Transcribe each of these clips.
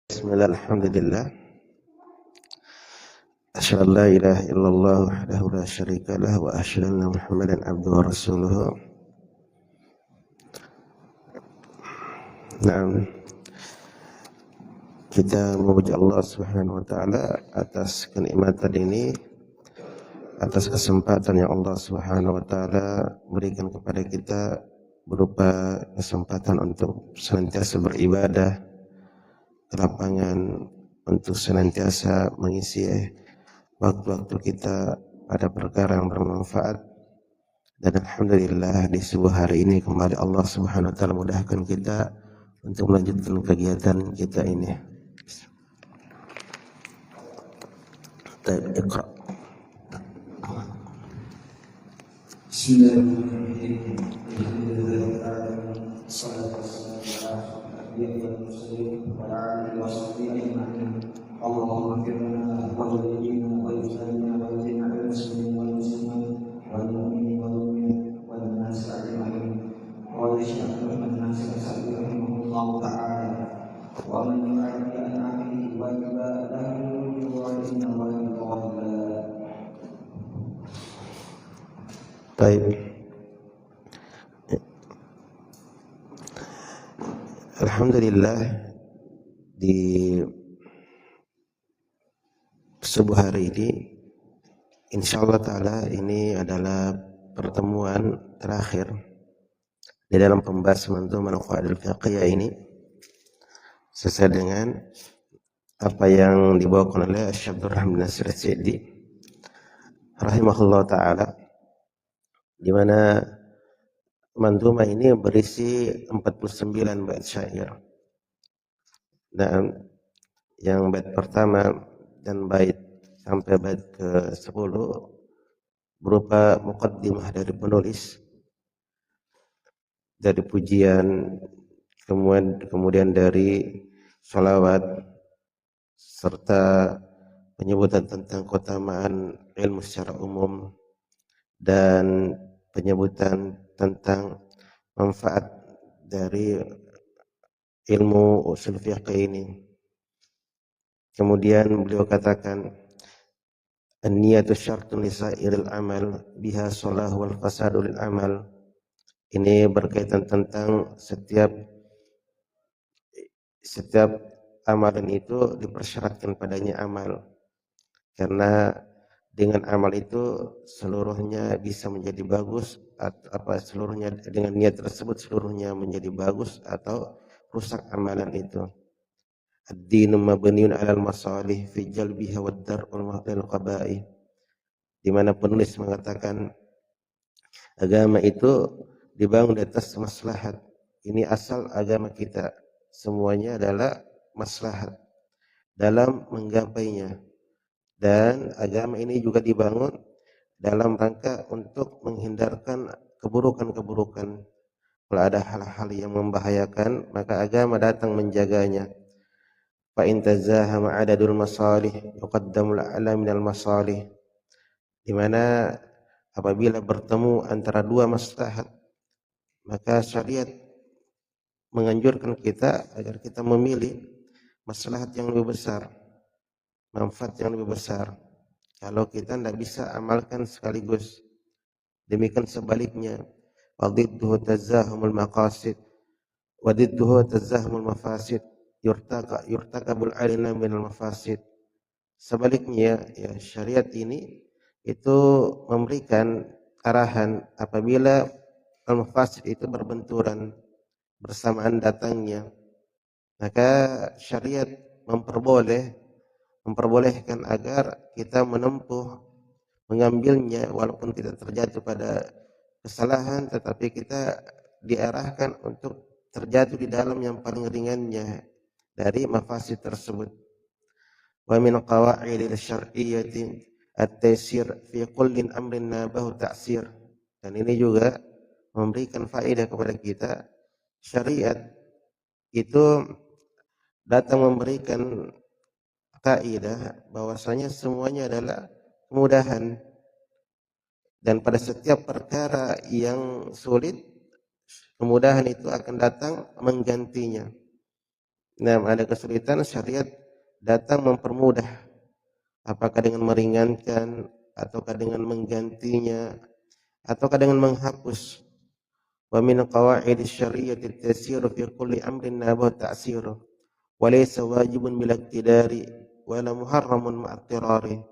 Bismillah, alhamdulillah. Asyhadu an la ilaha illallah wahdahu la syarika lah wa asyhadu anna Muhammadan abduhu wa rasuluhu. Naam. Kita memuji Allah Subhanahu wa taala atas kenikmatan ini, atas kesempatan yang Allah Subhanahu wa taala berikan kepada kita berupa kesempatan untuk senantiasa beribadah ke lapangan, untuk senantiasa mengisi waktu-waktu kita pada perkara yang bermanfaat. Dan alhamdulillah di sebuah hari ini kembali Allah Subhanahu wa taala mudahkan kita untuk melanjutkan kegiatan kita ini. Iqra. Bismillahirrahmanirrahim. Salatu wassalamu ala asyrafil mursalin wa ala alihi wa sahbihi ajma'in. Allahumma ighfir lana wa walidina wa ikhwanina wa jami'il muslimin wal muslimat wal mu'minin wal mu'minat wan nas ajma'in. Qala Syekh Muhammad Nasir As-Sa'di rahimahullahu ta'ala wa man yu'addi an 'abdihi wa ibadahu wa inna wa Baik. Alhamdulillah di subuh hari ini insyaallah taala ini adalah pertemuan terakhir di dalam pembahasan manzumah al-qawaidul fiqhiyah ini sesuai dengan apa yang dibawakan oleh Syekh Abdul Rahman Nasir As-Sa'di rahimahullah taala, di mana manzumah ini berisi 49 bait syair. Dan yang bait pertama dan bait sampai bait ke-10 berupa muqaddimah dari penulis, dari pujian, kemudian dari sholawat, serta penyebutan tentang keutamaan ilmu secara umum dan penyebutan tentang manfaat dari ilmu usul fiqh ini. Kemudian beliau katakan, an-niyatu syartun li sa'iril amal biha shalah wal fasadu lil amal. Ini berkaitan tentang setiap amalan itu dipersyaratkan padanya amal, karena dengan amal itu seluruhnya bisa menjadi bagus, atau seluruhnya dengan niat tersebut seluruhnya menjadi bagus atau rusak amalan itu. Ad-dinu mabniun 'alal masalih fi jalbiha wad dar'ul mahdhal qaba'i. Di mana penulis mengatakan agama itu dibangun di atas maslahat. Ini asal agama kita. Semuanya adalah maslahat dalam menggapainya. Dan agama ini juga dibangun dalam rangka untuk menghindarkan keburukan-keburukan. Kalau ada hal-hal yang membahayakan, maka agama datang menjaganya. Fa in tazahama adadul masalih yuqaddamul a'la minal masalih. Di mana apabila bertemu antara dua maslahat, maka syariat menganjurkan kita agar kita memilih maslahat yang lebih besar, manfaat yang lebih besar. Kalau kita tidak bisa amalkan sekaligus, demikian sebaliknya, wadidduhu tazahumul maqasid wadidduhu tazahumul mafasid yurtakabul alina minal mafasid. Sebaliknya, ya, syariat ini itu memberikan arahan apabila al-mafasid itu berbenturan bersamaan datangnya, maka syariat memperbolehkan agar kita mengambilnya walaupun tidak terjatuh pada kesalahan, tetapi kita diarahkan untuk terjatuh di dalam yang paling ringannya dari mafasid tersebut. Wa min qawaidil syar'iyyati at-taysir fi kullin amrin nabahu ta'sir. Dan ini juga memberikan faedah kepada kita. Syariat itu datang memberikan kaidah bahwasanya semuanya adalah kemudahan, dan pada setiap perkara yang sulit, kemudahan itu akan datang menggantinya. Nah, ada kesulitan, syariat datang mempermudah, apakah dengan meringankan ataukah dengan menggantinya ataukah dengan menghapus. Wa min qawaid syariati at-tasyir fi kulli amrin naba ta'sir wa laysa wajibun bil iqtidari wa la muharramun ma'tirari.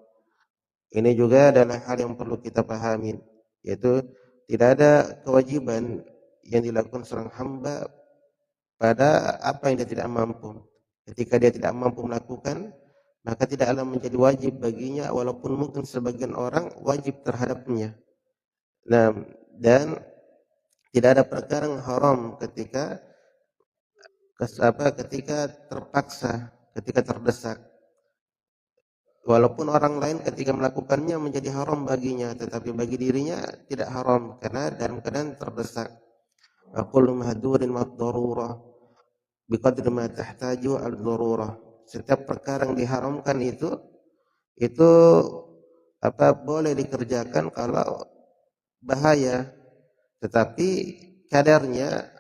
Ini juga adalah hal yang perlu kita pahami, yaitu tidak ada kewajiban yang dilakukan seorang hamba pada apa yang dia tidak mampu. Ketika dia tidak mampu melakukan, maka tidaklah menjadi wajib baginya, walaupun mungkin sebagian orang wajib terhadapnya. Nah, dan tidak ada perkara yang haram ketika terpaksa, ketika terdesak. Walaupun orang lain ketika melakukannya menjadi haram baginya, tetapi bagi dirinya tidak haram karena dalam keadaan terdesak. Wa kullu mahdurin mad-darurah biqadri ma tahtaju al-darurah. Setiap perkara yang diharamkan itu boleh dikerjakan kalau bahaya, tetapi kadarnya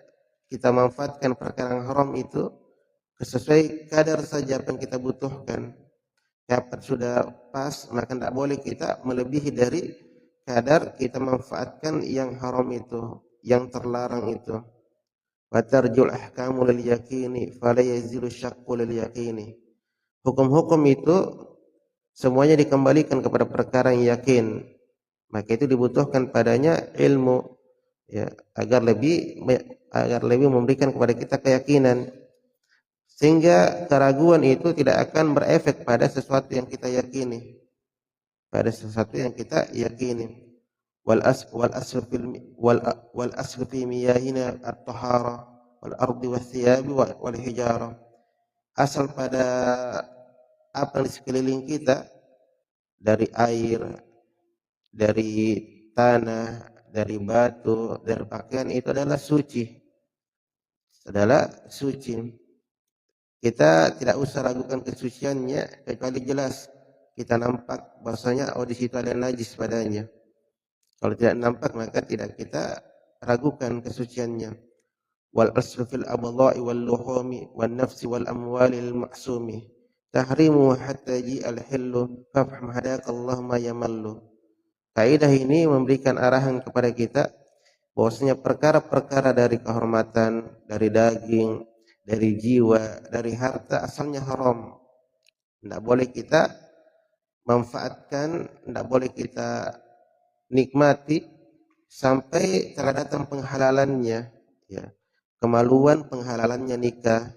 kita manfaatkan perkara yang haram itu sesuai kadar saja apa yang kita butuhkan. Kapan sudah pas, maka tidak boleh kita melebihi dari kadar kita manfaatkan yang haram itu, yang terlarang itu. Wa tarjul ahkamu lil yaqini fala yazilu syaqqu lil yaqini. Hukum-hukum itu semuanya dikembalikan kepada perkara yang yakin. Maka itu dibutuhkan padanya ilmu, ya, agar lebih memberikan kepada kita keyakinan, sehingga keraguan itu tidak akan berefek pada sesuatu yang kita yakini, wal asl fi miyahina at-tahara wal ardi was thiyabi wal hijara. Asal pada apa yang di sekeliling kita, dari air, dari tanah, dari batu, dari pakaian, itu adalah suci. Kita tidak usah ragukan kesuciannya kecuali jelas kita nampak bahwasanya di situ ada najis padanya. Kalau tidak nampak maka tidak kita ragukan kesuciannya. Wal aslu fil abdha'i wal luhumi wan nafsi wal amwali lil ma'sumi tahrimu hatta ji'al hillu fafham hadakallahu ma yamallu. Kaidah ini memberikan arahan kepada kita bahwasanya perkara-perkara dari kehormatan, dari daging, dari jiwa, dari harta asalnya haram. Tidak boleh kita manfaatkan, tidak boleh kita nikmati sampai telah datang penghalalannya, ya. Kemaluan penghalalannya nikah,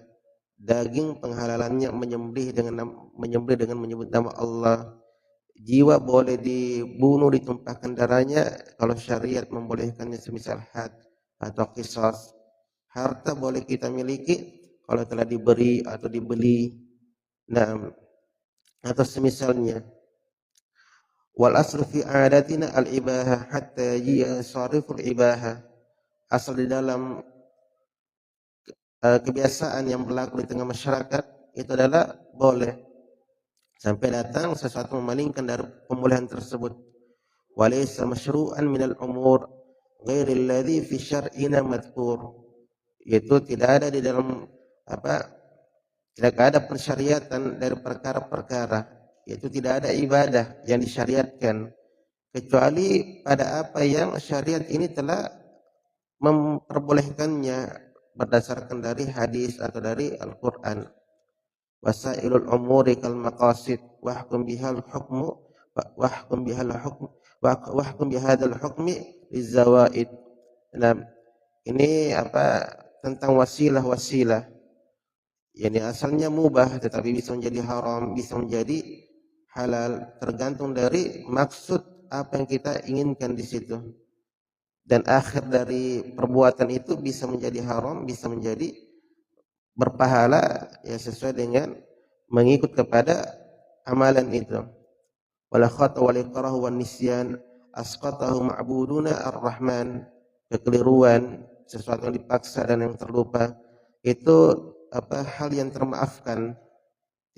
daging penghalalannya menyembelih dengan menyebut nama Allah. Jiwa boleh dibunuh, ditumpahkan darahnya kalau syariat membolehkannya, semisal had atau qisas. Harta boleh kita miliki kalau telah diberi atau dibeli, nah, atau semisalnya. Wal aslu fi adatina al ibaha hatta yaji'a sariful ibaha. Asal di dalam kebiasaan yang berlaku di tengah masyarakat itu adalah boleh sampai datang sesuatu memalingkan dari pembolehan tersebut. Walaysa masyru'an minal umur ghairil ladzi fi syar'ina madhkur. Itu tidak ada di dalam tidak ada persyariatan dari perkara-perkara, yaitu tidak ada ibadah yang disyariatkan kecuali pada apa yang syariat ini telah memperbolehkannya berdasarkan dari hadis atau dari Al-Qur'an. Wasailul umuri kal maqasid wahkum bihal hukmu wahkum bihal hukm wahkum bihadzal hukmi lizawaid. Nah, ini tentang wasilah-wasilah. Yani asalnya mubah tetapi bisa menjadi haram, bisa menjadi halal, tergantung dari maksud apa yang kita inginkan di situ. Dan akhir dari perbuatan itu bisa menjadi haram, bisa menjadi berpahala, ya, sesuai dengan mengikut kepada amalan itu. Wala khata wal ikrah wan nisyan asqatahu ma'buduna ar-rahman. Kekeliruan, sesuatu yang dipaksa dan yang terlupa, itu hal yang termaafkan,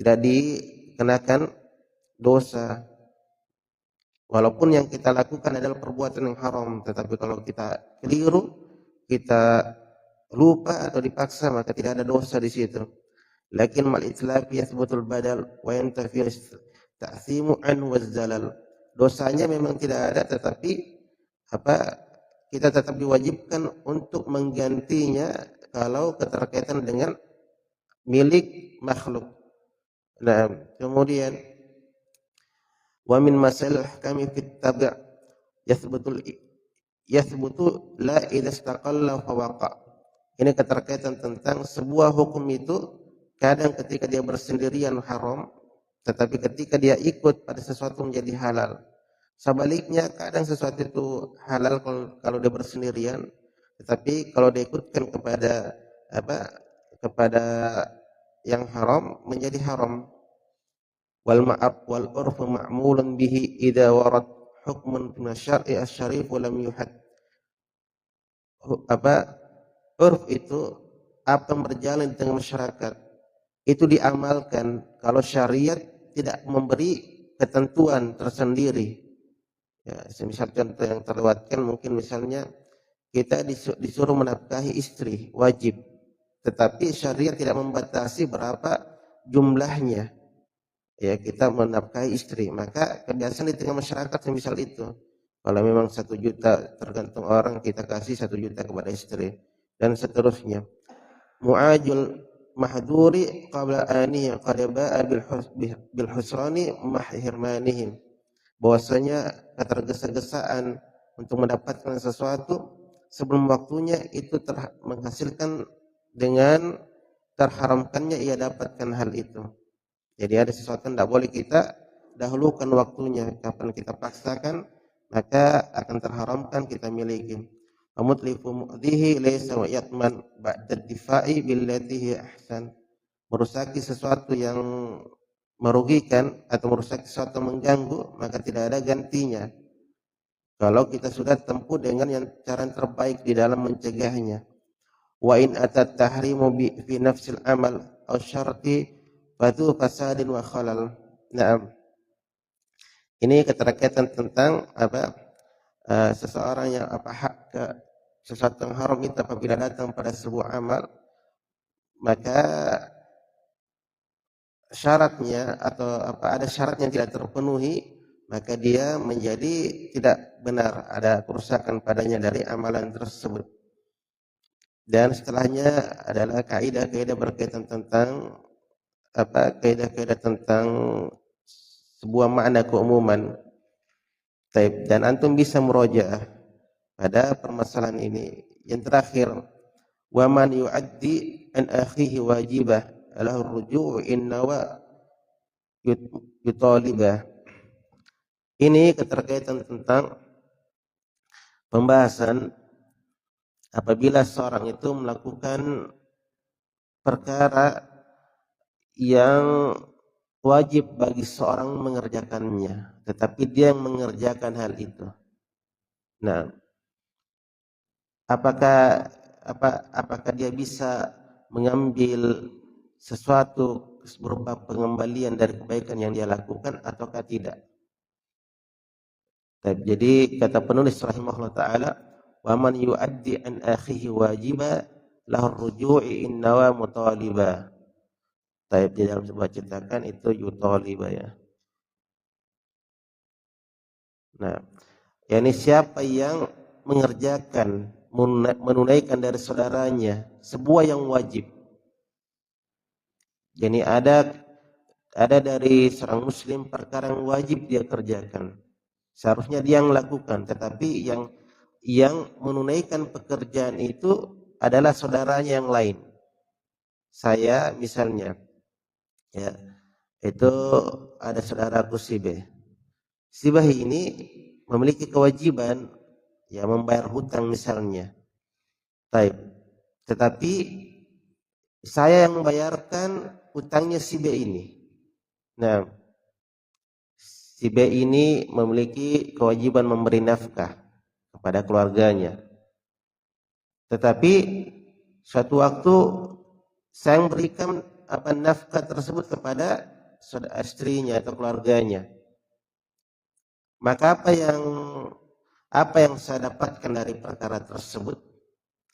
tidak dikenakan dosa. Walaupun yang kita lakukan adalah perbuatan yang haram, tetapi kalau kita keliru, kita lupa atau dipaksa, maka tidak ada dosa di situ. lakin mal itlaf yathbutul badal wa yantafi ta'thimu an waz-zalal. Dosanya memang tidak ada, tetapi kita tetap diwajibkan untuk menggantinya kalau keterkaitan dengan milik makhluk. Nah, kemudian wa min masail kami fit tab' yathbutu la idza istaqalla fa waqa. Ini keterkaitan tentang sebuah hukum itu kadang ketika dia bersendirian haram, tetapi ketika dia ikut pada sesuatu menjadi halal. Sebaliknya kadang sesuatu itu halal kalau dia bersendirian, tetapi kalau dia ikutkan kepada kepada yang haram menjadi haram. Wal ma'ab wal urfu ma'mulun bihi idza warad hukmun min syar'i asy-syarif wa lam yuhad. Urf itu apa yang berjalan di tengah masyarakat itu diamalkan kalau syariat tidak memberi ketentuan tersendiri. Ya, semisal contoh yang terlewatkan mungkin misalnya kita disuruh menafkahi istri wajib, tetapi syariat tidak membatasi berapa jumlahnya. Ya, kita menafkahi istri, maka kebiasaan di tengah masyarakat semisal itu. Kalau memang 1 juta tergantung orang, kita kasih 1 juta kepada istri dan seterusnya. Mu'ajul mahduri qabla ani qad ba'a bil husrani mahirmanihim. Bahwasanya ketergesa-gesaan untuk mendapatkan sesuatu sebelum waktunya itu menghasilkan dengan terharamkannya ia dapatkan hal itu. Jadi ada sesuatu yang tidak boleh kita dahulukan waktunya, kapan kita paksakan maka akan terharamkan kita miliki. Mutlifu mu'dhihi laysa yatman ba'da difa'i billati hi ahsan. Merusaki sesuatu yang merugikan atau merusak sesuatu mengganggu, maka tidak ada gantinya kalau kita sudah tempuh dengan yang cara yang terbaik di dalam mencegahnya. Wa in atat tahrimu fi nafsil amal aw syarti fatu fasadin wa khalal. Naam. Ini keterkaitan tentang seseorang yang hak ke sesuatu yang haram itu apabila datang pada sebuah amal, maka syaratnya atau ada syarat yang tidak terpenuhi, maka dia menjadi tidak benar, ada kerusakan padanya dari amalan tersebut. Dan setelahnya adalah kaidah-kaidah berkaitan tentang kaidah-kaidah tentang sebuah makna keumuman. Dan antum bisa murojaah pada permasalahan ini. Yang terakhir, wa man yu'addi an akhihi wajibah lahu ruju'u innawa yutalibah. Ini keterkaitan tentang pembahasan apabila seorang itu melakukan perkara yang wajib bagi seorang mengerjakannya, tetapi dia yang mengerjakan hal itu. Nah, apakah dia bisa mengambil sesuatu berupa pengembalian dari kebaikan yang dia lakukan ataukah tidak? Jadi kata penulis rahimahullah ta'ala, wa man yu'addi an akhihi wajiba lahu ruju'i innawa mutaliba. Di dalam sebuah cetakan itu yutaliba ya. Nah, yakni siapa yang mengerjakan, menunaikan dari saudaranya sebuah yang wajib. Jadi ada dari seorang muslim perkara yang wajib dia kerjakan. Seharusnya dia yang lakukan, tetapi yang menunaikan pekerjaan itu adalah saudaranya yang lain. Saya misalnya, ya, itu ada saudaraku si B. Si B ini memiliki kewajiban ya membayar hutang misalnya. Tetapi saya yang membayarkan hutangnya si B ini. Nah, si B ini memiliki kewajiban memberi nafkah kepada keluarganya. Tetapi suatu waktu saya memberikan nafkah tersebut kepada istrinya atau keluarganya. Maka apa yang saya dapatkan dari perkara tersebut?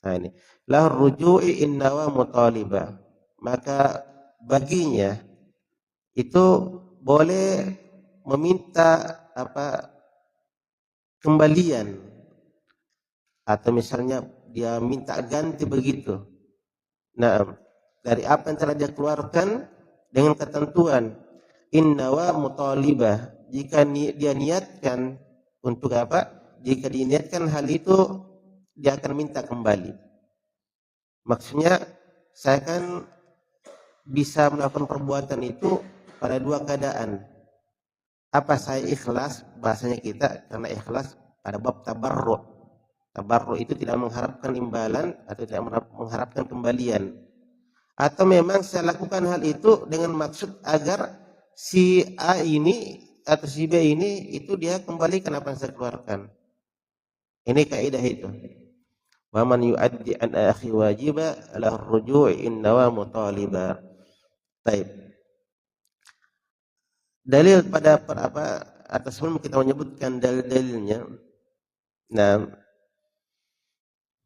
Nah ini, la ruju'i innawa mutalibah. Maka baginya itu boleh meminta kembalian, atau misalnya dia minta ganti begitu. Nah, dari apa yang telah dia keluarkan dengan ketentuan innawa mutalibah, jika dia niatkan untuk apa? Jika diniatkan hal itu, dia akan minta kembali. Maksudnya saya kan bisa melakukan perbuatan itu pada dua keadaan. Apa saya ikhlas, bahasanya kita, karena ikhlas pada bab tabarru. Tabarru itu tidak mengharapkan imbalan atau tidak mengharapkan kembalian. Atau memang saya lakukan hal itu dengan maksud agar si A ini atau si B ini itu dia kembalikan apa yang saya keluarkan. Ini kaidah itu. Wa man yu'addi an akhi wajiba lahu ar-ruju' innawa mutaliba. Baik. Dalil pada atas sebelum kita menyebutkan dalil-dalilnya. Nah,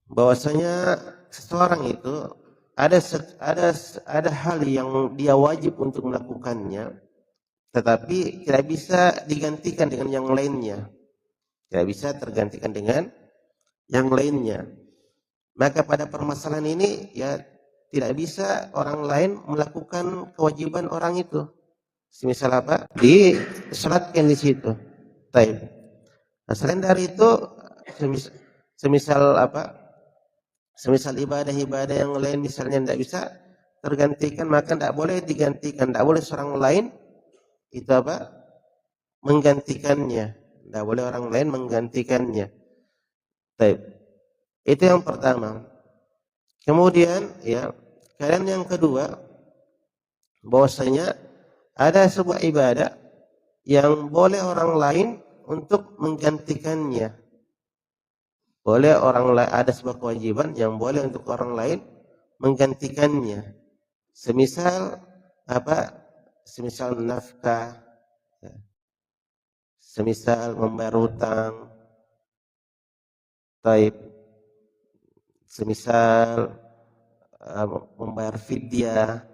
bahwasanya seseorang itu ada hal yang dia wajib untuk melakukannya, tetapi tidak bisa digantikan dengan yang lainnya. Tidak bisa tergantikan dengan yang lainnya. Maka pada permasalahan ini ya tidak bisa orang lain melakukan kewajiban orang itu. Semisal apa? Diselatkan di situ. Baik. Nah, selain dari itu, semisal ibadah-ibadah yang lain misalnya tidak bisa tergantikan, maka tidak boleh digantikan, tidak boleh seorang lain itu menggantikannya. Tidak boleh orang lain menggantikannya. Baik. Itu yang pertama. Kemudian ya, keadaan yang kedua, bahwasanya ada sebuah ibadah yang boleh orang lain untuk menggantikannya. Boleh orang lain, ada sebuah kewajiban yang boleh untuk orang lain menggantikannya. Semisal semisal nafkah, ya. Semisal membayar hutang, taib, semisal membayar fidyah.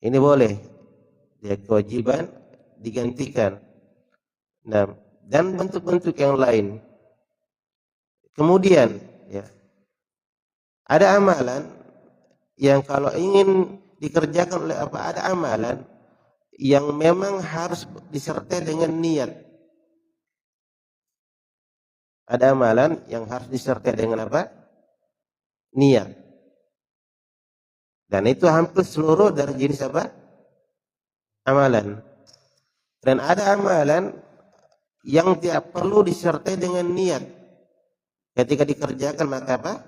Ini boleh, dia kewajiban digantikan. Nah, dan bentuk-bentuk yang lain. Kemudian ya, ada amalan yang kalau ingin dikerjakan oleh ada amalan yang memang harus disertai dengan niat. Ada amalan yang harus disertai dengan niat. Dan itu hampir seluruh dari jenis amalan. Dan ada amalan yang tidak perlu disertai dengan niat. Ketika dikerjakan maka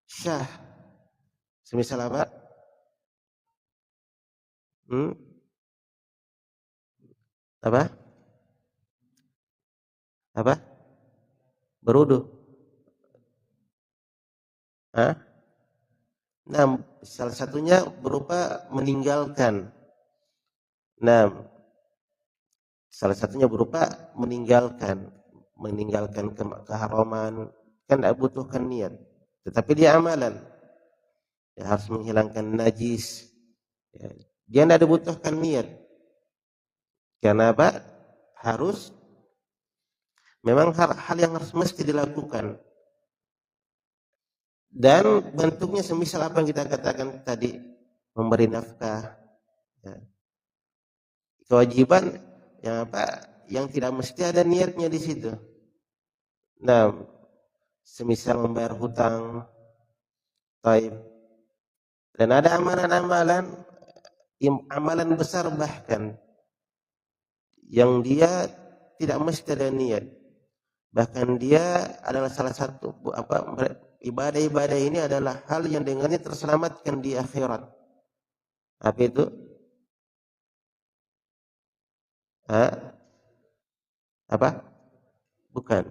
syah. Semisal apa? Berudu. Nah, salah satunya berupa meninggalkan. Nah, salah satunya berupa meninggalkan keharaman, kan tidak butuhkan niat, tetapi dia amalan. Dia harus menghilangkan najis. Ya, dia tidak dibutuhkan niat. Karena harus memang hal yang harus mesti dilakukan. Dan bentuknya semisal apa yang kita katakan tadi, memberi nafkah, ya. Kewajiban yang tidak mesti ada niatnya di situ. Nah, semisal membayar hutang, taib. Dan ada amalan-amalan, amalan besar bahkan, yang dia tidak mesti ada niat. Bahkan dia adalah salah satu ibadah-ibadah ini adalah hal yang dengannya terselamatkan di akhirat. Apa itu? Bukan.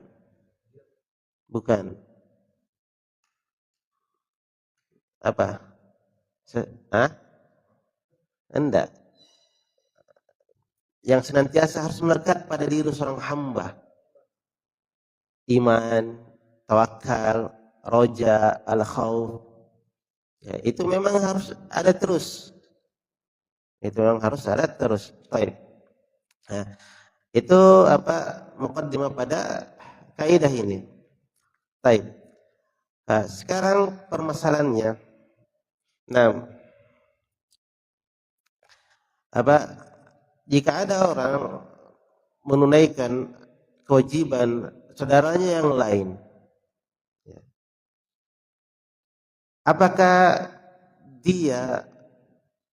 Enggak. Yang senantiasa harus melekat pada diri seorang hamba. Iman, tawakal, roja, al-khawf. Ya, itu memang harus ada terus. Itu memang harus ada terus. Baik. Nah, itu apa mukaddimah pada kaidah ini. Baik. Nah, sekarang permasalahannya. Nah, apa jika ada orang menunaikan kewajiban saudaranya yang lain, ya, apakah dia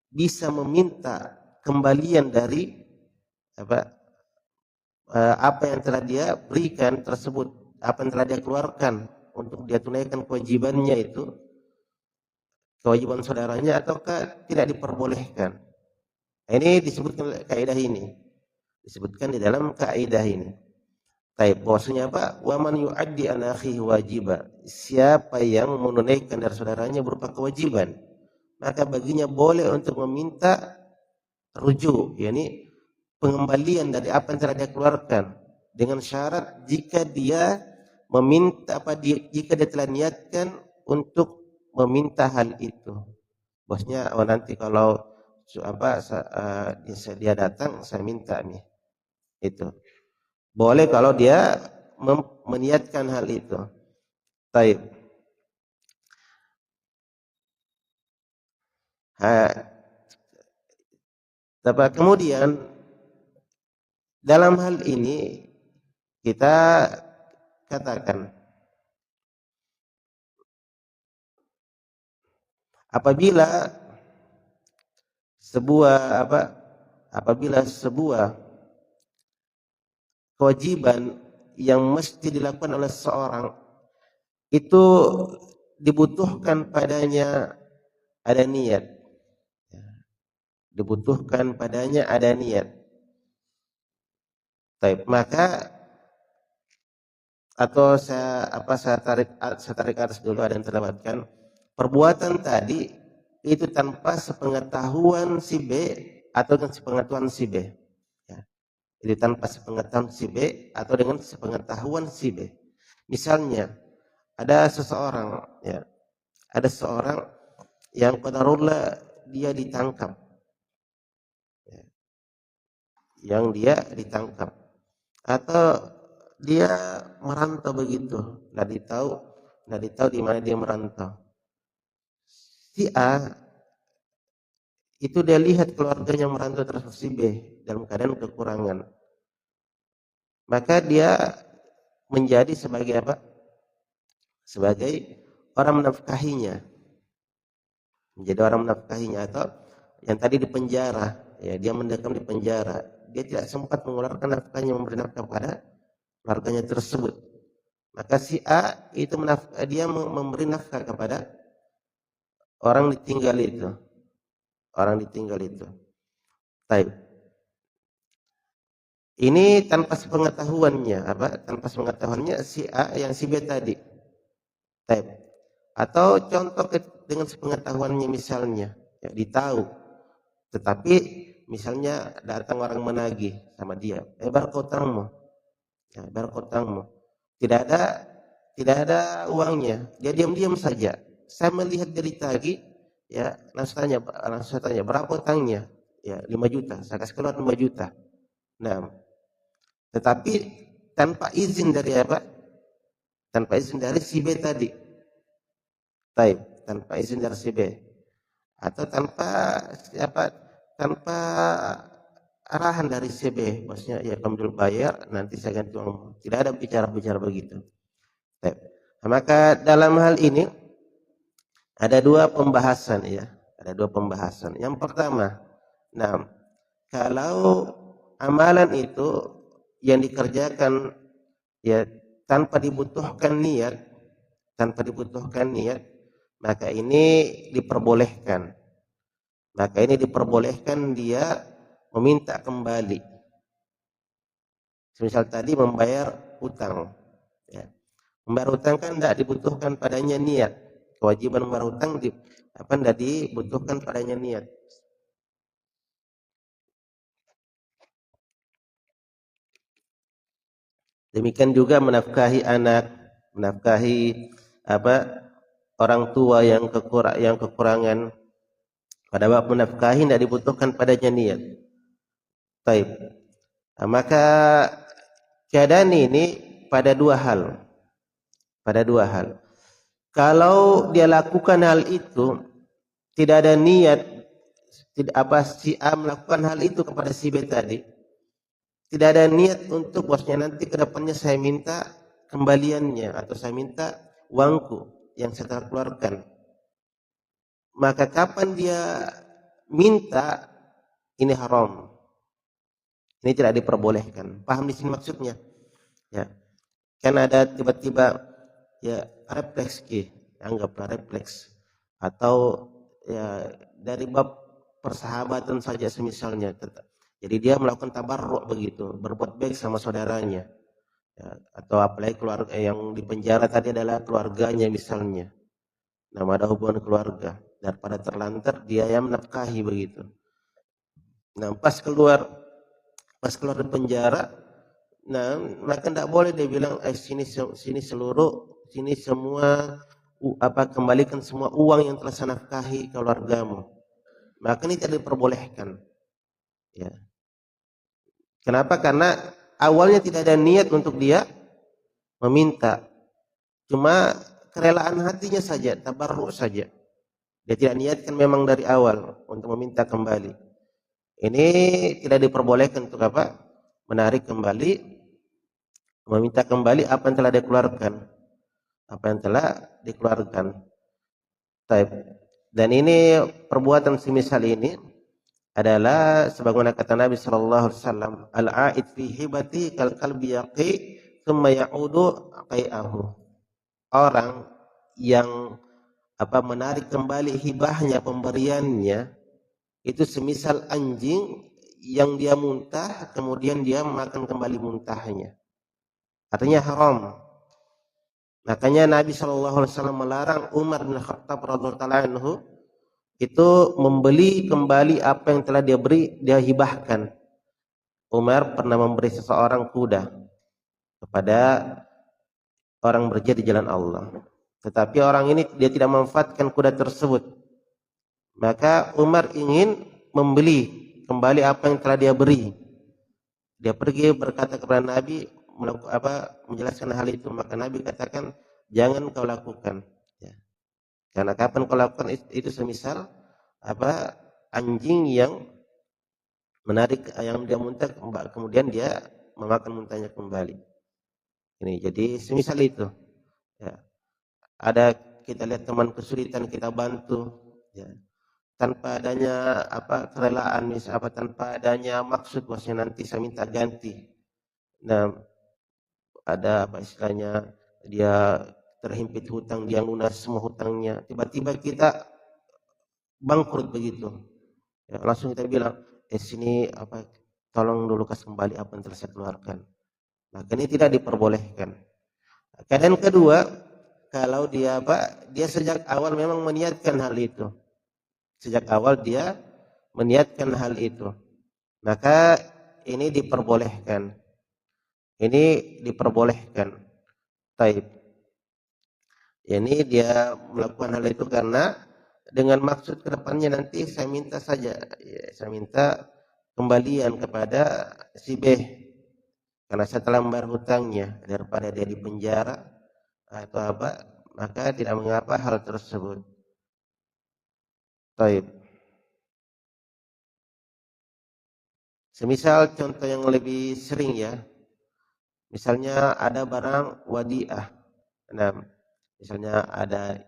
bisa meminta kembalian dari apa apa yang telah dia berikan tersebut, apa yang telah dia keluarkan untuk dia tunaikan kewajibannya itu, kewajiban saudaranya, ataukah tidak diperbolehkan? Nah, ini disebutkan kaidah ini, disebutkan di dalam kaidah ini. Taib bahwasanya apa? Wa man yu'addi an akhihi wajiba. Siapa yang menunaikan dari saudaranya berupa kewajiban, maka baginya boleh untuk meminta rujuk, yakni pengembalian dari apa yang telah dia keluarkan, dengan syarat jika dia meminta jika dia telah niatkan untuk meminta hal itu. Bosnya, oh nanti kalau dia datang saya minta nih, itu boleh kalau dia meniatkan hal itu. Taib. Kemudian dalam hal ini kita katakan apabila sebuah kewajiban yang mesti dilakukan oleh seseorang itu dibutuhkan padanya ada niat, dibutuhkan padanya ada niat. Baik, maka atau saya tarik atas dulu, ada yang terlewatkan. Perbuatan tadi itu tanpa sepengetahuan si B atau dengan sepengetahuan si B. Ya. Itu tanpa sepengetahuan si B atau dengan sepengetahuan si B. Misalnya ada seseorang, ya, ada seorang yang qadarullah dia ditangkap, ya, yang dia ditangkap atau dia merantau begitu, nggak ditahu di mana dia merantau. Si A itu dia lihat keluarganya merantau terhadap si B dalam keadaan kekurangan, maka dia menjadi sebagai apa? Sebagai orang menafkahinya, menjadi orang menafkahinya. Atau yang tadi di penjara, ya, dia mendekam di penjara, dia tidak sempat mengeluarkan nafkahnya, memberi nafkah kepada keluarganya tersebut, maka si A itu dia memberi nafkah kepada orang ditinggal itu, Taib. Ini tanpa sepengetahuannya, tanpa sepengetahuannya si A yang si B tadi, Taib. Atau contoh dengan sepengetahuannya, misalnya, ya, ditahu, tetapi misalnya datang orang menagih sama dia, bayar utangmu, ya, bayar utangmu, tidak ada uangnya, dia diam-diam saja. Saya melihat dia ditagih, ya, langsung tanya berapa utangnya, ya 5 juta, saya kasih keluar 5 juta. Nah, tetapi tanpa izin dari apa? Tanpa izin dari si B tadi. Taib, tanpa izin dari si B. Atau tanpa arahan dari si B, maksudnya ya kamu dulu bayar, nanti saya ganti uang. Tidak ada bicara begitu. Taib. Nah, maka dalam hal ini ada dua pembahasan, ya. Ada dua pembahasan. Yang pertama, nah, kalau amalan itu yang dikerjakan, ya, tanpa dibutuhkan niat, maka ini diperbolehkan. Dia meminta kembali. Misal tadi membayar utang, ya. Membayar utang kan tidak dibutuhkan padanya niat. Kewajiban membayar utang tidak dibutuhkan padanya niat. Demikian juga menafkahi anak, menafkahi orang tua yang kekurangan pada bab menafkahi tidak dibutuhkan padanya niat. Taib. Nah, maka keadaan ini pada dua hal. Pada dua hal. Kalau dia lakukan hal itu tidak ada niat, tidak apa si A melakukan hal itu kepada si B tadi, tidak ada niat untuk bosnya nanti kedepannya saya minta kembaliannya atau saya minta uangku yang saya telah keluarkan. Maka kapan dia minta, ini haram. Ini tidak diperbolehkan. Paham di sini maksudnya? Ya. Kan ada tiba-tiba ya refleks anggaplah refleks atau ya dari bab persahabatan saja semisalnya. Jadi dia melakukan tabarruk begitu, berbuat baik sama saudaranya. Ya, atau apalagi keluarga yang di penjara tadi adalah keluarganya misalnya. Nah, ada hubungan keluarga, daripada terlantar dia yang menafkahi begitu. Nah, pas keluar dari penjara, nah maka tidak boleh dia bilang sini semua kembalikan semua uang yang telah saya nafkahi keluargamu. Maka ini tidak diperbolehkan. Ya. Kenapa? Karena awalnya tidak ada niat untuk dia meminta, cuma kerelaan hatinya saja, tabarruk saja. Dia tidak niatkan memang dari awal untuk meminta kembali. Ini tidak diperbolehkan untuk apa? Menarik kembali, meminta kembali apa yang telah dikeluarkan. Apa yang telah dikeluarkan. Dan ini perbuatan semisal ini adalah sebagaimana kata Nabi sallallahu alaihi wasallam, al-a'id fi hibati kal qalbi yaqi thumma ya'udu qai'ahu. Orang yang menarik kembali hibahnya, pemberiannya, itu semisal anjing yang dia muntah kemudian dia makan kembali muntahnya. Artinya haram. Makanya Nabi SAW melarang Umar bin Khattab radhiyallahu anhu itu membeli kembali apa yang telah dia hibahkan. Umar pernah memberi seseorang kuda kepada orang berjihad di jalan Allah. Tetapi orang ini dia tidak memanfaatkan kuda tersebut. Maka Umar ingin membeli kembali apa yang telah dia beri. Dia pergi berkata kepada Nabi menjelaskan hal itu. Maka Nabi katakan jangan kau lakukan. Ya. Karena kapan kau lakukan itu semisal anjing yang menarik yang dia muntah kemudian dia memakan muntahnya kembali. Ini jadi semisal itu. Ya. Ada kita lihat teman kesulitan kita bantu. Ya. Tanpa adanya kerelaan tanpa adanya maksud bahwasanya nanti saya minta ganti. Nah, ada istilahnya dia terhimpit hutang, dia lunas semua hutangnya, tiba-tiba kita bangkrut begitu. Ya, langsung kita bilang, sini tolong dulu kasih kembali apa yang telah saya keluarkan. Maka ini tidak diperbolehkan. Keadaan kedua, kalau dia sejak awal memang meniatkan hal itu. Sejak awal dia meniatkan hal itu, maka ini diperbolehkan. Ini diperbolehkan. Taib. Ini dia melakukan hal itu karena dengan maksud kedepannya nanti saya minta saja, ya, saya minta kembalian kepada si B karena saya telah membayar hutangnya, daripada dia di penjara atau maka tidak mengapa hal tersebut. Taib. Semisal contoh yang lebih sering ya, misalnya ada barang wadiah. Nah, misalnya ada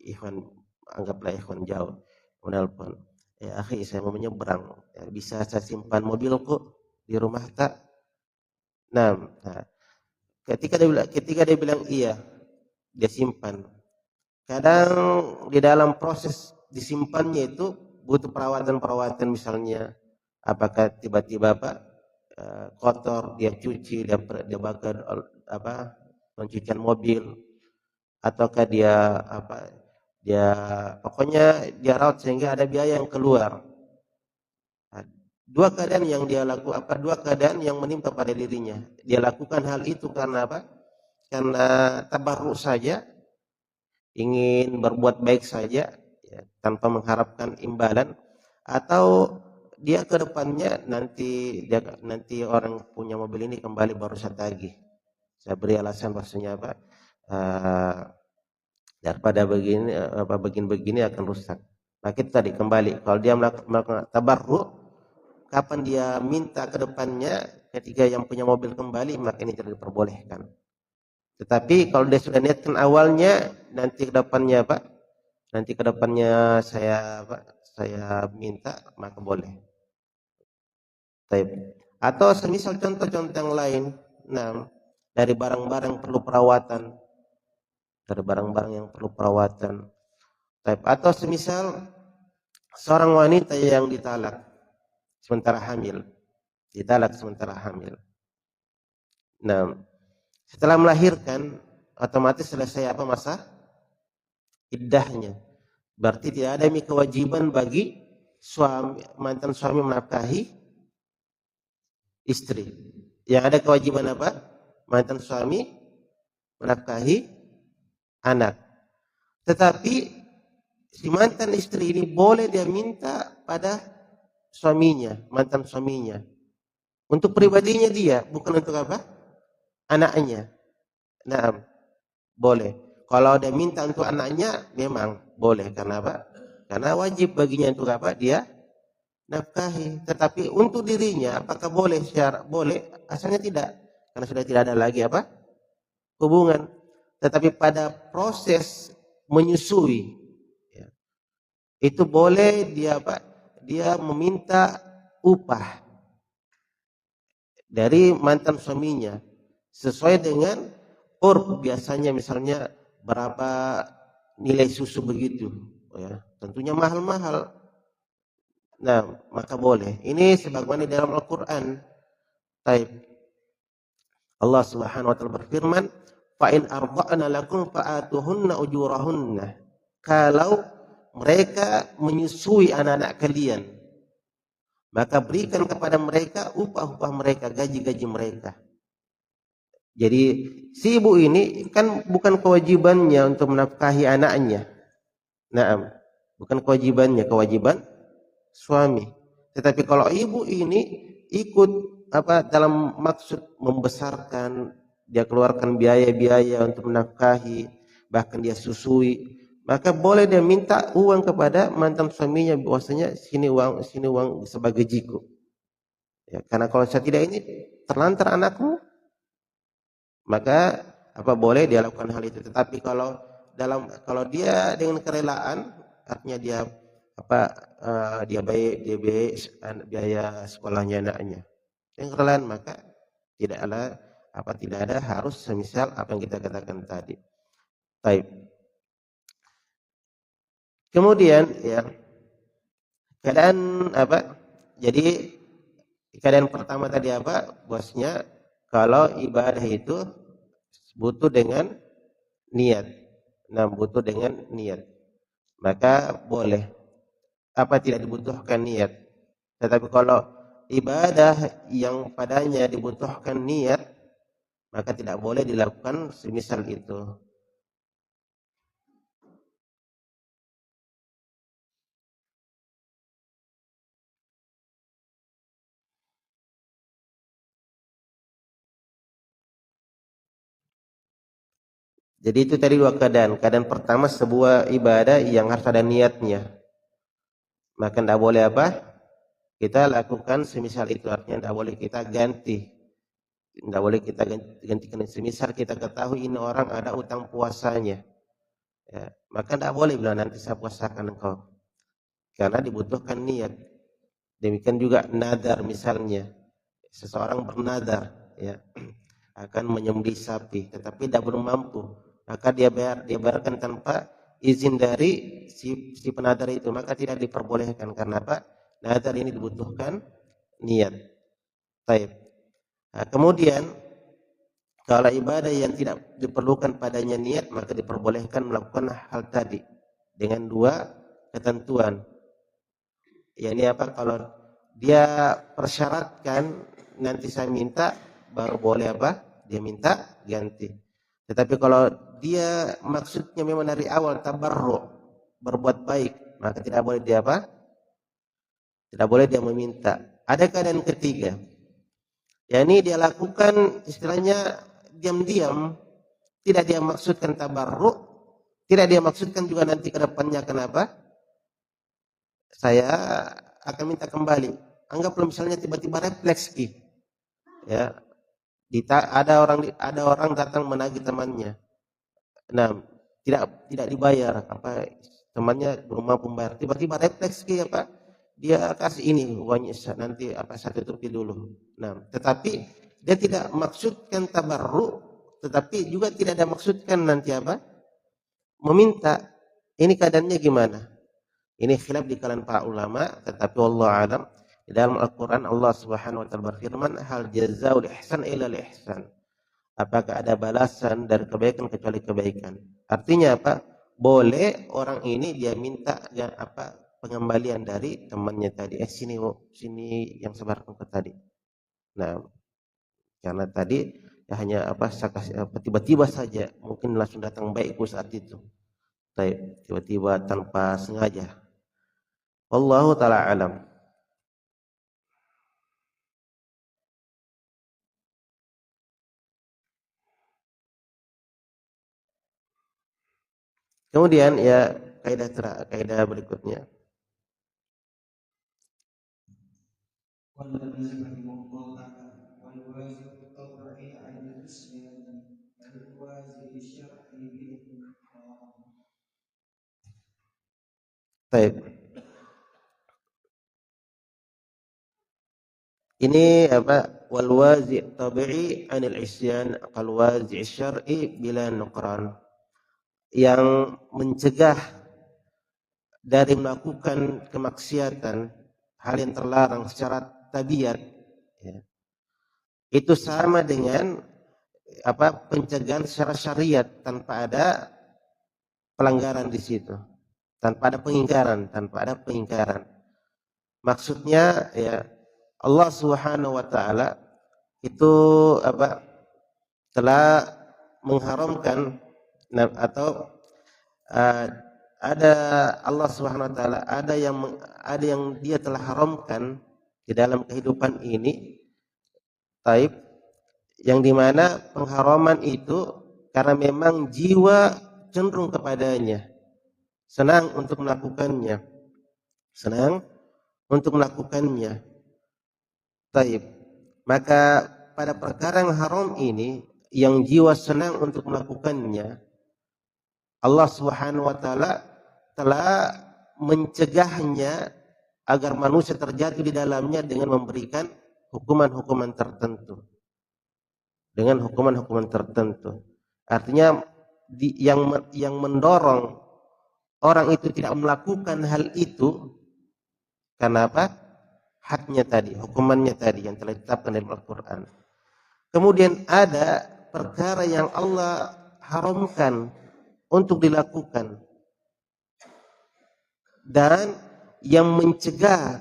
ikhwan, anggaplah ikhwan jauh, menelpon, akhi saya mau menyeberang, ya, bisa saya simpan mobilku di rumah tak? Nah, ketika dia bilang iya, dia simpan. Kadang di dalam proses disimpannya itu butuh perawatan misalnya. Apakah tiba-tiba kotor, dia cuci, dia bakar pencucian mobil, ataukah dia pokoknya dia rawat sehingga ada biaya yang keluar. Dua keadaan yang dia lakukan, dua keadaan yang menimpa pada dirinya. Dia lakukan hal itu karena karena tabarruk saja. ingin berbuat baik saja, ya, tanpa mengharapkan imbalan, atau dia ke depannya nanti orang punya mobil ini kembali baru saya tagih. Saya beri alasan bahwasanya apa? eh, Daripada begini akan rusak. Nah, kita tadi kembali, kalau dia melakukan tabarruk, kapan dia minta ke depannya ketika yang punya mobil kembali, maka ini tidak diperbolehkan. Tetapi kalau dia sudah niatkan awalnya, nanti ke depannya Pak, nanti ke depannya saya minta, maka boleh. Atau semisal contoh-contoh yang lain, nah, dari barang-barang perlu perawatan, dari barang-barang yang perlu perawatan. Atau semisal seorang wanita yang ditalak sementara hamil, Nah, setelah melahirkan otomatis selesai apa masa iddahnya. Berarti tidak ada kewajiban bagi mantan suami menafkahi istri. Yang ada kewajiban apa? Mantan suami menafkahi anak. Tetapi si mantan istri ini boleh dia minta pada suaminya, mantan suaminya. Untuk pribadinya dia, bukan untuk apa? Anaknya. Nah, boleh. Kalau dia minta untuk anaknya, memang boleh. Karena apa? Karena wajib baginya untuk apa? Dia nafkahi. Tetapi untuk dirinya, apakah boleh? Boleh. Asalnya tidak. Karena sudah tidak ada lagi apa? Hubungan. Tetapi pada proses menyusui, ya, itu boleh dia apa? Dia meminta upah dari mantan suaminya sesuai dengan biasanya, misalnya berapa nilai susu begitu, ya, tentunya mahal-mahal. Nah, maka boleh. Ini sebagaimana di dalam Al-Qur'an. Allah Subhanahu wa taala berfirman, "Fa in arda'na lakum fa'atuhunna ujurahunna." Kalau mereka menyusui anak-anak kalian, maka berikan kepada mereka upah-upah mereka, gaji-gaji mereka. Jadi si ibu ini kan bukan kewajibannya untuk menafkahi anaknya. Naam, bukan kewajibannya, kewajiban suami. Tetapi kalau ibu ini ikut dalam maksud membesarkan, dia keluarkan biaya-biaya untuk menafkahi, bahkan dia susui, maka boleh dia minta uang kepada mantan suaminya, bahwasanya sini uang sebagai jiku. Ya, karena kalau saya tidak ini terlantar anakmu, maka boleh dia lakukan hal itu. Tetapi kalau dia dengan kerelaan, artinya dia dia bayar biaya sekolahnya anaknya dengan kerelaan, maka tidak ada harus semisal apa yang kita katakan tadi. Baik. Kemudian ya, keadaan jadi keadaan pertama tadi bosnya, kalau ibadah itu butuh dengan niat. Nah, butuh dengan niat, maka boleh. Tidak dibutuhkan niat. Tetapi kalau ibadah yang padanya dibutuhkan niat, maka tidak boleh dilakukan semisal itu. Jadi itu tadi dua keadaan. Keadaan pertama, sebuah ibadah yang harus ada niatnya, maka tidak boleh kita lakukan semisal itu. Artinya tidak boleh kita ganti. Tidak boleh kita gantikan. Semisal kita ketahui ini orang ada utang puasanya, ya, maka tidak boleh bilang nanti saya puasakan engkau, karena dibutuhkan niat. Demikian juga nadar, misalnya seseorang bernadar, ya, akan menyembelih sapi, tetapi tidak mampu, maka dia bayarkan tanpa izin dari si penadar itu, maka tidak diperbolehkan. Karena nadar ini dibutuhkan niat. Baik. Nah, kemudian kalau ibadah yang tidak diperlukan padanya niat, maka diperbolehkan melakukan hal tadi dengan dua ketentuan. Yakni kalau dia persyaratkan nanti saya minta, baru boleh dia minta ganti. Tetapi kalau dia maksudnya memang dari awal tabarruk, berbuat baik, maka tidak boleh dia apa? Tidak boleh dia meminta. Ada keadaan ketiga, yakni dia lakukan istilahnya diam-diam, tidak dia maksudkan tabarruk, tidak dia maksudkan juga nanti ke depannya kenapa? Saya akan minta kembali. Anggaplah misalnya tiba-tiba refleks ya, ada orang datang menagih temannya. Nah, tidak dibayar, apa temannya belum mampu membayar. Tiba-tiba refleks apa? Dia kasih ini uangnya nanti apa satu tutupi dulu. Nah, tetapi dia tidak maksudkan tabarruk, tetapi juga tidak ada maksudkan nanti apa? Meminta. Ini keadaannya gimana? Ini khilaf di kalangan para ulama, tetapi Allah alam. Di dalam Al-Quran Allah Subhanahu wa taala berfirman, hal jazaul ihsan illa ihsan. Apakah ada balasan dari kebaikan kecuali kebaikan? Artinya apa? Boleh orang ini dia minta ya apa pengembalian dari temannya tadi. Sini yang sebarkan ke tadi. Nah, karena tadi ya hanya apa tiba-tiba saja mungkin langsung datang baikku saat itu. Tiba-tiba tanpa sengaja. Wallahu taala alam. Kemudian ya kaidah berikutnya. والذي رحمه الله تعالى والواجب الطبعي عن الإسلام الواجب الشرعي بالإقرار. Baik. Ini apa? Wal wazi' tabi'i 'anil isyan qal wazi' syar'i bila nuqran. Yang mencegah dari melakukan kemaksiatan, hal yang terlarang secara tabiat, ya, itu sama dengan apa pencegahan secara syariat tanpa ada pelanggaran di situ, tanpa ada pengingkaran. Maksudnya ya Allah Subhanahu wa taala itu apa telah mengharamkan atau ada Allah Subhanahu wa taala ada yang dia telah haramkan di dalam kehidupan ini, taib, yang dimana pengharaman itu karena memang jiwa cenderung kepadanya, senang untuk melakukannya, taib. Maka pada perkara yang haram ini yang jiwa senang untuk melakukannya, Allah Subhanahu wa taala telah mencegahnya agar manusia terjatuh di dalamnya dengan memberikan hukuman-hukuman tertentu. Artinya yang mendorong orang itu tidak melakukan hal itu karena apa? Hadnya tadi, hukumannya tadi yang telah ditetapkan dalam Al-Qur'an. Kemudian ada perkara yang Allah haramkan untuk dilakukan dan yang mencegah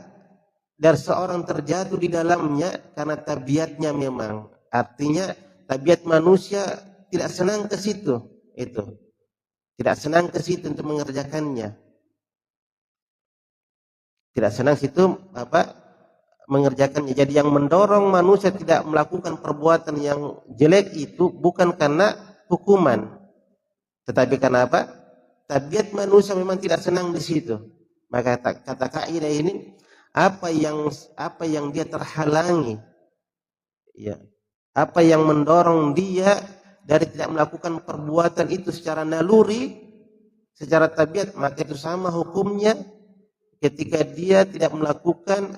dari seorang terjatuh di dalamnya karena tabiatnya memang, artinya tabiat manusia tidak senang ke situ, tidak senang ke situ untuk mengerjakannya, tidak senang situ mengerjakannya. Jadi yang mendorong manusia tidak melakukan perbuatan yang jelek itu bukan karena hukuman, tetapi karena apa? Tabiat manusia memang tidak senang di situ. Maka kata kaidah ini, apa yang dia terhalangi, ya, apa yang mendorong dia dari tidak melakukan perbuatan itu secara naluri, secara tabiat, maka itu sama hukumnya ketika dia tidak melakukan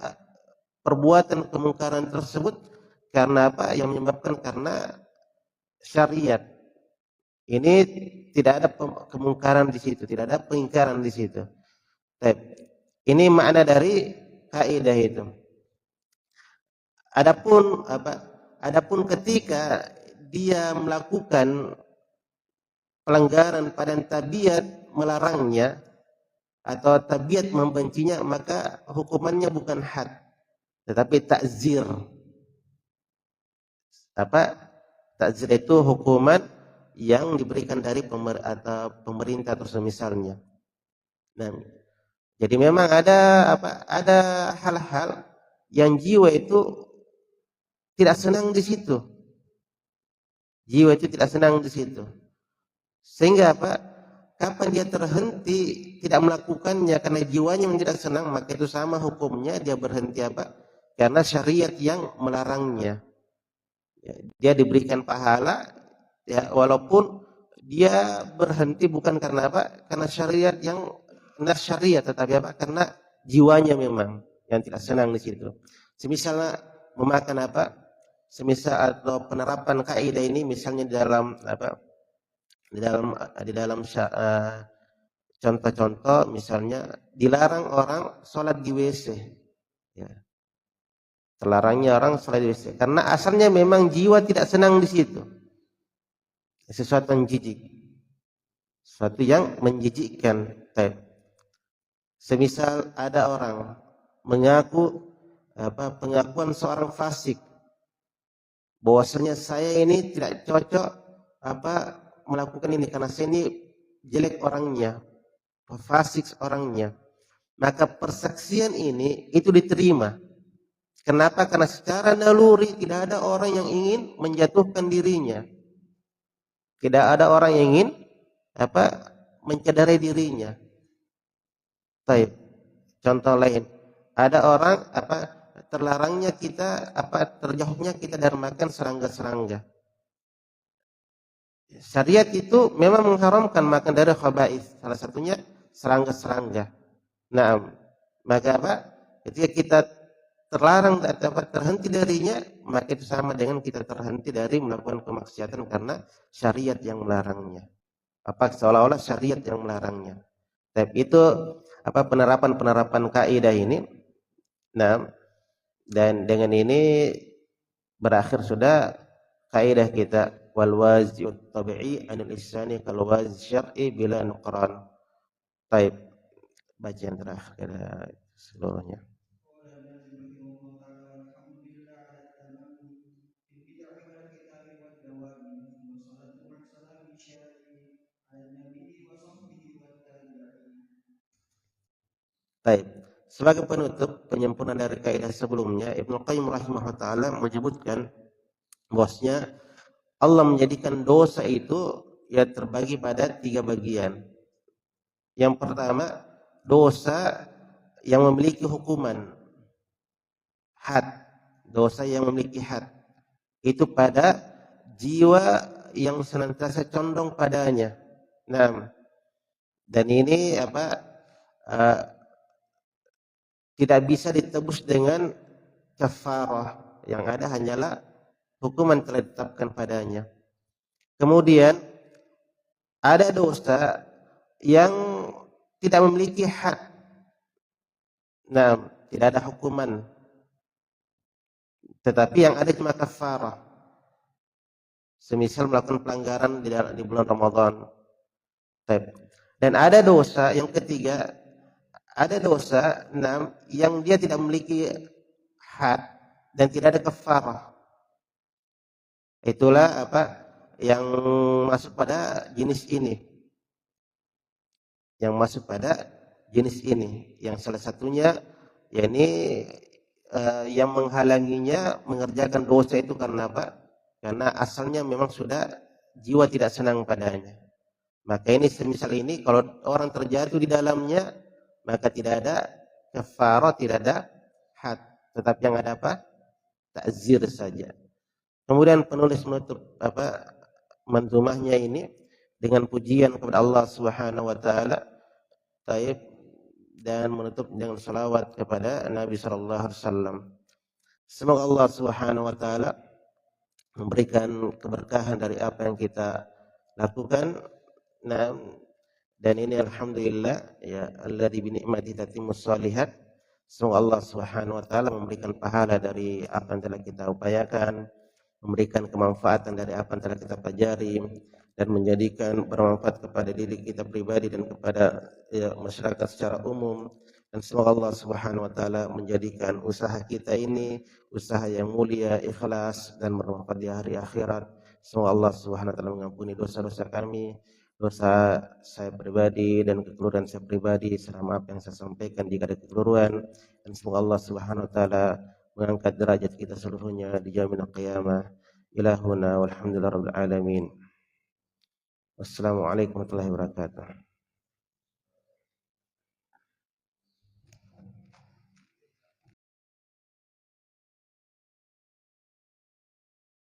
perbuatan kemungkaran tersebut karena apa? Yang menyebabkan karena syariat. Ini tidak ada kemungkaran di situ, tidak ada pengingkaran di situ. Ini makna dari kaidah itu. Adapun ketika dia melakukan pelanggaran pada tabiat melarangnya atau tabiat membencinya, maka hukumannya bukan had, tetapi takzir. Takzir itu hukuman yang diberikan dari pemerintah atau semisalnya. Nah, jadi memang ada hal-hal yang jiwa itu tidak senang di situ. Jiwa itu tidak senang di situ. Sehingga kapan dia terhenti tidak melakukannya karena jiwanya yang tidak senang, maka itu sama hukumnya dia berhenti karena syariat yang melarangnya. Ya, dia diberikan pahala ya, walaupun dia berhenti bukan karena karena syariat yang syariat, tetapi karena jiwanya memang yang tidak senang di situ. Semisalnya memakan semisal atau penerapan kaidah ini misalnya di dalam contoh-contoh, misalnya dilarang orang sholat di WC, ya. Terlarangnya orang sholat di WC karena asalnya memang jiwa tidak senang di situ, sesuatu yang jijik, sesuatu yang menjijikkan. Semisal ada orang mengaku pengakuan seorang fasik, bahwasanya saya ini tidak cocok melakukan ini karena saya ini jelek orangnya, fasik orangnya, maka persaksian ini itu diterima. Kenapa? Karena secara naluri tidak ada orang yang ingin menjatuhkan dirinya, tidak ada orang yang ingin mencederai dirinya. Baik. Contoh lain, ada orang terlarangnya kita terjauhnya kita dari makan serangga-serangga. Syariat itu memang mengharamkan makan dari khaba'ith, salah satunya serangga-serangga. Nah, maka ketika kita terlarang atau terhenti darinya, maka itu sama dengan kita terhenti dari melakukan kemaksiatan karena syariat yang melarangnya. Seolah-olah syariat yang melarangnya. Tapi itu penerapan kaidah ini. Nah, dan dengan ini berakhir sudah kaidah kita, wal wazi'ut tabi'i 'anil ihsani kal wazi' syar'i bila nuqran. Baik, bacaan terakhir seluruhnya. Baik. Sebagai penutup penyempurnaan dari kaidah sebelumnya, Ibnu Qayyim rahimahullah taala menyebutkan bahwasanya Allah menjadikan dosa itu ya terbagi pada 3 bagian. Yang pertama, dosa yang memiliki hukuman, had, dosa yang memiliki had. Itu pada jiwa yang senantiasa condong padanya. Nah, dan ini tidak bisa ditebus dengan kafarah, yang ada hanyalah hukuman telah ditetapkan padanya. Kemudian ada dosa yang tidak memiliki had, nah tidak ada hukuman, tetapi yang ada cuma kafarah. Semisal melakukan pelanggaran di bulan Ramadan. Dan ada dosa yang ketiga, ada dosa yang dia tidak memiliki had dan tidak ada kafarah. Itulah yang masuk pada jenis ini. Yang masuk pada jenis ini, yang salah satunya yakni yang menghalanginya mengerjakan dosa itu karena karena asalnya memang sudah jiwa tidak senang padanya. Maka ini semisal ini kalau orang terjatuh di dalamnya, maka tidak ada kafarah, tidak ada had, tetapi yang ada ta'zir saja. Kemudian penulis menutup manzumahnya ini dengan pujian kepada Allah Subhanahu wa taala, dan menutup dengan salawat kepada Nabi sallallahu alaihi wasallam. Semoga Allah Subhanahu wa taala memberikan keberkahan dari apa yang kita lakukan. Nah, dan ini alhamdulillah ya alladzi bi ni'mati tatimmus shalihat. Semoga Allah Subhanahu wa taala memberikan pahala dari apa yang telah kita upayakan, memberikan kemanfaatan dari apa yang telah kita pelajari, dan menjadikan bermanfaat kepada diri kita pribadi dan kepada masyarakat secara umum. Dan semoga Allah Subhanahu wa taala menjadikan usaha kita ini usaha yang mulia, ikhlas, dan bermanfaat di hari akhirat. Semoga Allah Subhanahu wa taala mengampuni dosa-dosa kami, dosa saya pribadi dan kekeliruan saya pribadi, serta maaf yang saya sampaikan jika ada kekeliruan, dan semoga Allah Subhanahu wa taala mengangkat derajat kita seluruhnya di yaumil qiyamah. Ilahuna walhamdulillahirabbil alamin. Wassalamualaikum warahmatullahi wabarakatuh.